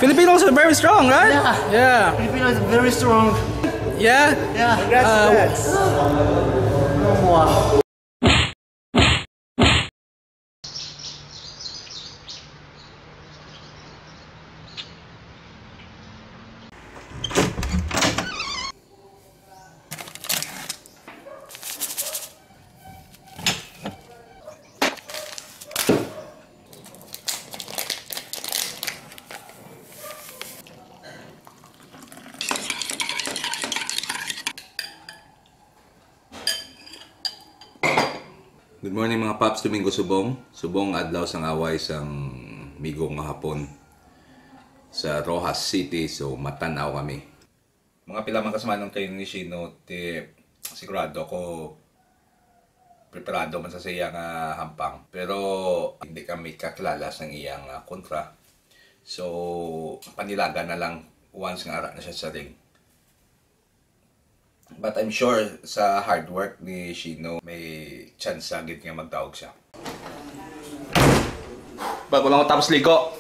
Filipinos are very strong, right? Yeah. Yeah. Filipinos are very strong. Yeah. Yeah. Congrats. Wow. Good morning mga Paps, Domingo Subong. Subong adlaw sang away sang migo nga hapon sa Rojas City. So matanaw kami. Mga pila man kasamanon kayo ni Shino, sigurado ko preparado man sa siya nga hampang. Pero hindi kami kakilala sa iyang kontra. So panilaga na lang once nga ara na siya sa ring. But I'm sure sa hard work ni Shino, may chance agad nga magtawag siya. Bago lang ako tapos ligo,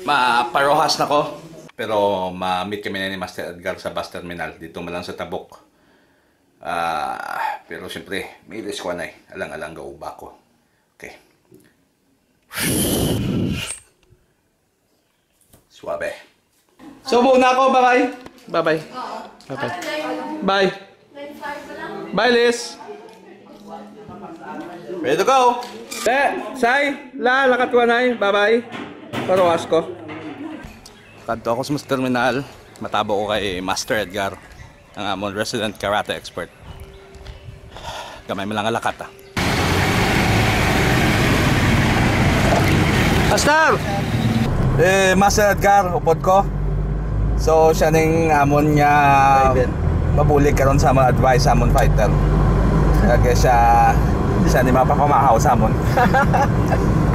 maparohas na ko. Pero ma-meet kami na ni Master Edgar sa bus terminal, dito malang sa Tabok. Pero siyempre, may risk ko na eh. Alang-alang gauba ko. Okay. Suabe. So, muna ako. Bye-bye. Bye-bye. Bye-bye. Bye. Bye, Liz. Ready to go! Sai, lakatwanay. Bye-bye. Paruwas ko. Kadto ako sa terminal. Matabo ko kay Master Edgar, ang amon resident karate expert. Gamay mo lang ang lakat, Master! Master Edgar, upod ko. So, siya ning amon niya mabulig karon sa mga advice sa amon fighter. Kaya siya ni mapapamahaw sa amon.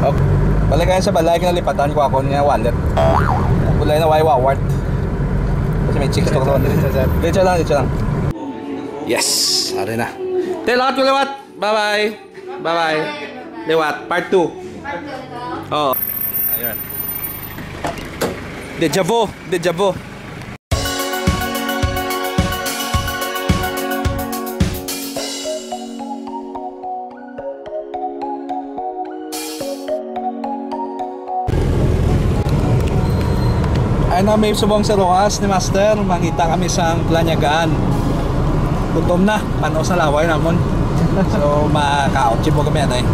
Okay. Balik kayo sa balay, kinalipatan ko ako niya wallet. Kulay na wawart. Kasi may chicks to ron. Dito lang. Yes! Ari na. Lakat ko liwat. Bye-bye. Bye-bye. Liwat. Part 2. Oh. Ayun. Deja vu. Ay na may subong sa Rojas ni Master, makita kami sa Planyagaan. Gutom na, panaw sa laway namon. So makaotsi po kami anay.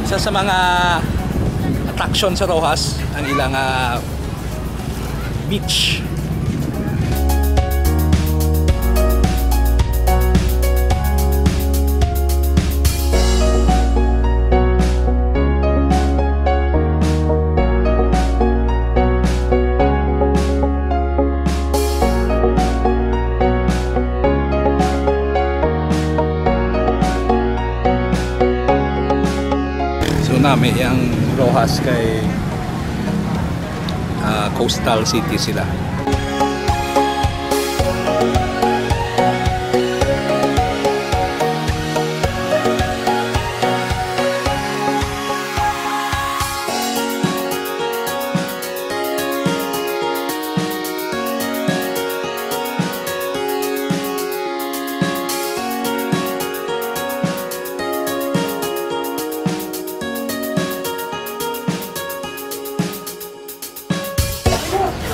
Isa sa mga attraction sa Rojas ang ilang beach. Nami ang Rojas kay coastal city sila.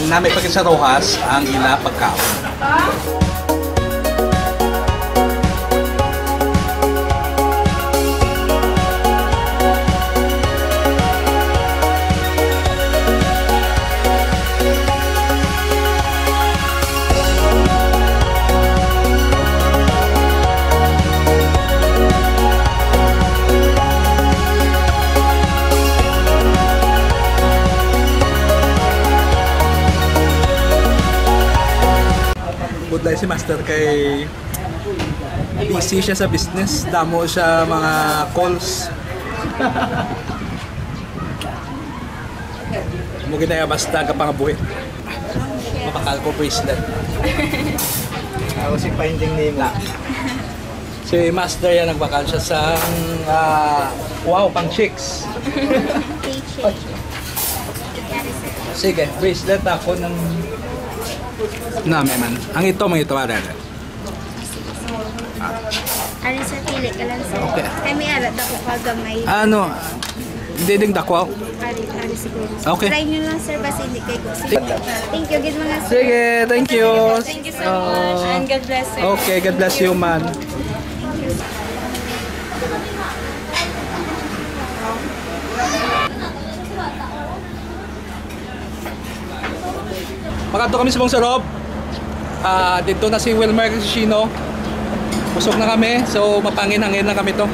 Namin pagkin sa Rojas ang ila pagkaon. Budlay si Master kay busy siya sa business, damo siya mga calls. Mo ginaya basta ka pangabuhi. Mapakal ko bracelet. Ako si finding name lang. Si Master yan nagbakansya sa wow, pang chicks. Sige, bracelet ako ng namin man. Ang ito, mga ito, Ari sa pili ka lang sir. Okay. Kami arat ako kagamay. Ano, hindi ding dakwaw. Ari siguro. Okay. Try nyo lang sir, basta hindi kayo ko. Thank you, good mga sir. Sige, thank you. Thank you so much. And God bless sir. Okay, God bless you, man. Pagkato kami sa Bong Sarop. Dito na si Wilmer Shino. Busog na kami, so mapangin-hangin lang kami to.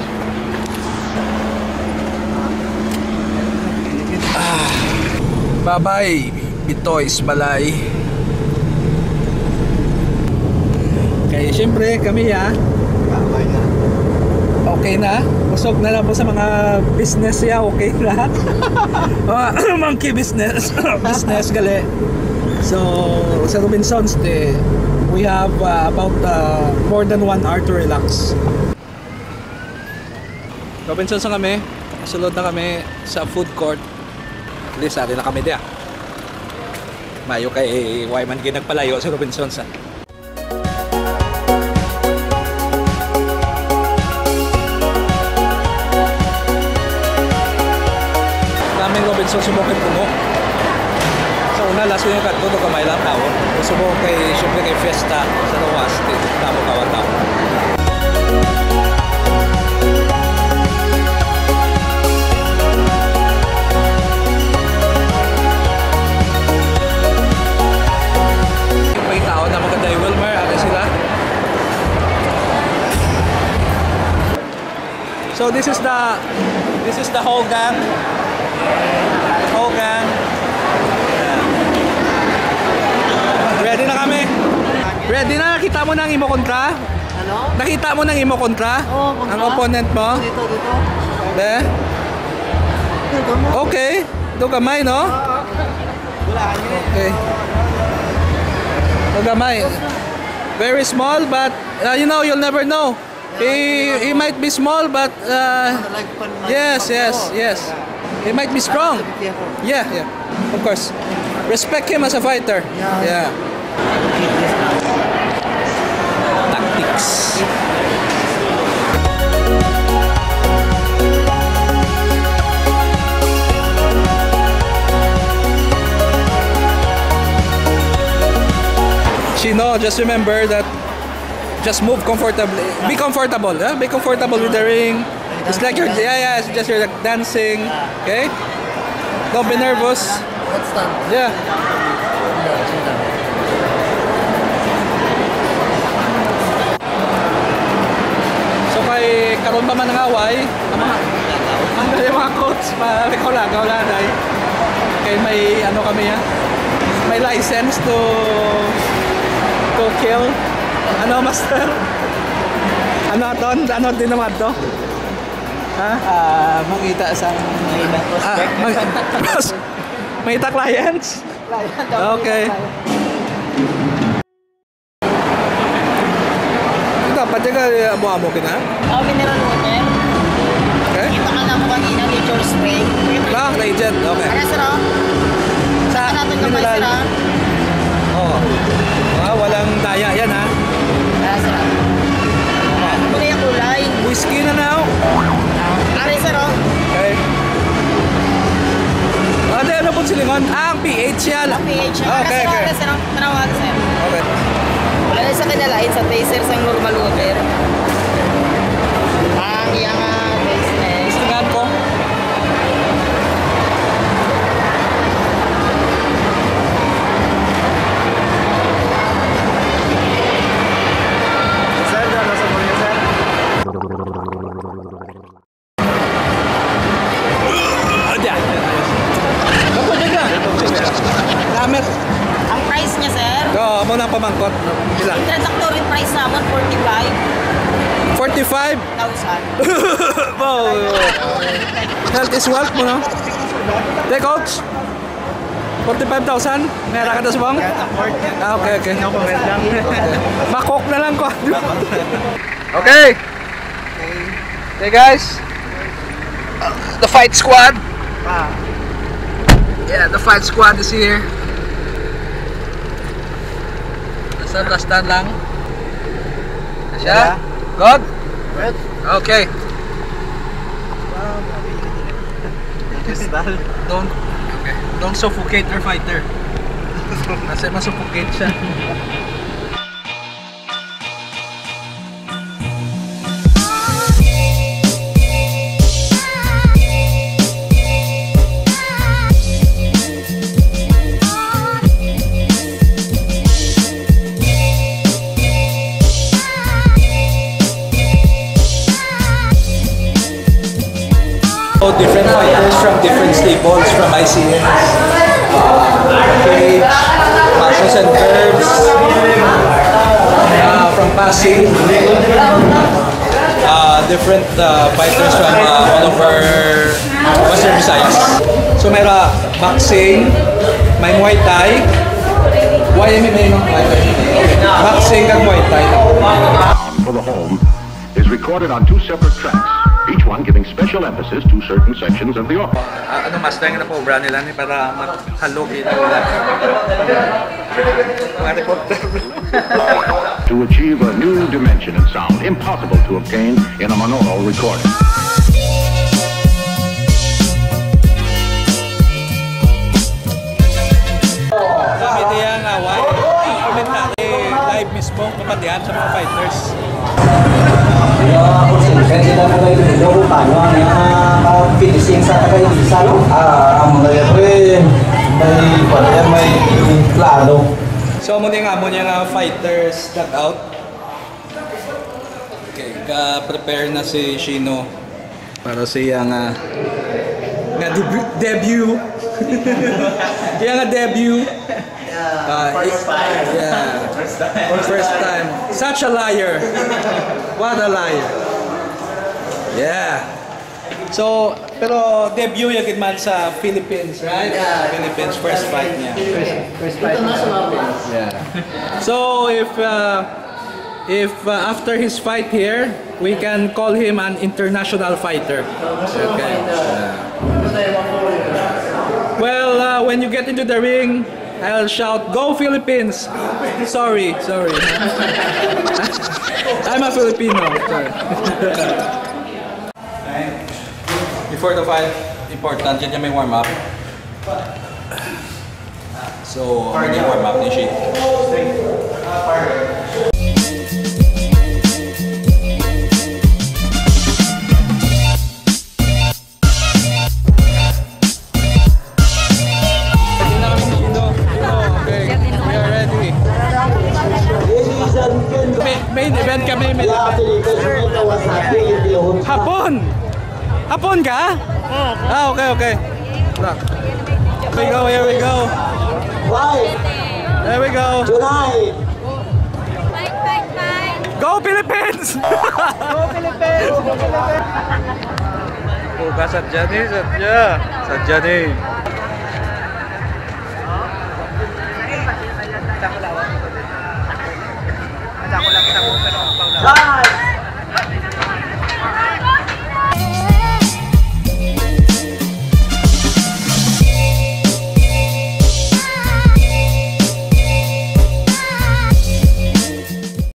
Bye-bye, Bitoys Balay. Okay, syempre kami okay na. Busog na lang po sa mga business okay na. Monkey business. Business gali. So, sa Robinsons, we have about more than 1 hour to relax. Robinsons na kami. Kasulod na kami sa food court. At least, na kami diya. Mayo kay Wyman ginagpalayo sa Robinsons. Daming Robinsons sumukit puno. Una last week at todo kamay lang tao. Gusto ko kay syempre kay Fiesta sa Lawas, tamo kawan tao. May tao na maganda yung Wilmer, ano sila? So this is the whole gang. Whole gang. Ready na kami. Ready na? Nakita mo na ang imo kontra? Ano? Nakita mo na ang imo kontra? Oo, kontra. Ang opponent mo? Dito. De? Dito mo. Okay. Ito gamay, no? Okay. Ito gamay. Very small, but you'll never know. He might be small, but yes. He might be strong. Yeah. Of course. Respect him as a fighter. Yeah. Tactics. Shino, just remember that just move comfortably. Be comfortable. Be comfortable with the ring. It's like you're it's just you're like dancing. Okay? Don't be nervous. Yeah. So kay karon pa man ng away, ang mga coach, ikaw lang ay. Kay may kami may license to kill. Master? Ano din naman to? Ha? Mangita sa Mangita clients? Okay. Dapat ka amo-amo ka na? mineral water. Okay. Kita ka na mo kanina, nature spray. Agent. Okay. Ano sir? Sa natin kamay mineral. sir. Oo. Walang daya yan ha. Ano sir? Kulay ang kulay. Whiskey na now. Ari sir. Okay. Ano po silingon? Ang pH yan. pH. Okay. Sir, tanawan sir. Okay. Wala na sa kinalain sa taser sa normal water. Ang iyang business. Gustuhan ko. Sir, nasa mo niya, sir? Gamit. Ang price niya sir, Mo na pamangkot. Ilan? introductory price naman 45,000. 45? Wow. Health is wealth mo, no? Hey, coach. 45,000? Meron ka na sa bang? Okay. No comment lang. Makok na lang ko. Okay. Okay guys, the fight squad. Yeah, the fight squad is here. Last stand lang. Siya? Good? Good. Okay. Don't don't suffocate your fighter. Kasi masuffocate siya. Different fighters from different stables, from ICNs, cage, muscles and curves, from passing, different fighters from all over Western Visayas. So may boxing, may Muay Thai, YMMA no? Boxing and Muay Thai. For the home is recorded on 2 separate tracks, each one giving special emphasis to certain sections of the opera. Ano master nga na po obra nila ni para mahalog ito nila. Mga reporter. To achieve a new dimension in sound impossible to obtain in a monaural recording. Pwede yan away. Komentary live mismo kapatihan sa mga fighters. Pwede na po kayo dito kung paano ang finishing sa kakaibisa, no? Ang mga may plano. So muna nga fighters duck out. Okay, prepare na si Shino para siya nga debut. Siya nga debut. First time. Such a liar. What a liar. Yeah. So, pero debut yung man sa Philippines, right? Yeah. Philippines, first fight niya. First fight. Yeah. So, if after his fight here, we can call him an international fighter. Okay. Well, when you get into the ring, I'll shout, "Go Philippines!" Sorry. I'm a Filipino. Sorry. Before the fight, important yun may warm up. So, may warm up ni Shi. Main event kami, main event. Hapon ka? Okay. Here we go. There we go. Tonight! Fight. Go Philippines! Go Philippines! Buka sadya nih. Try!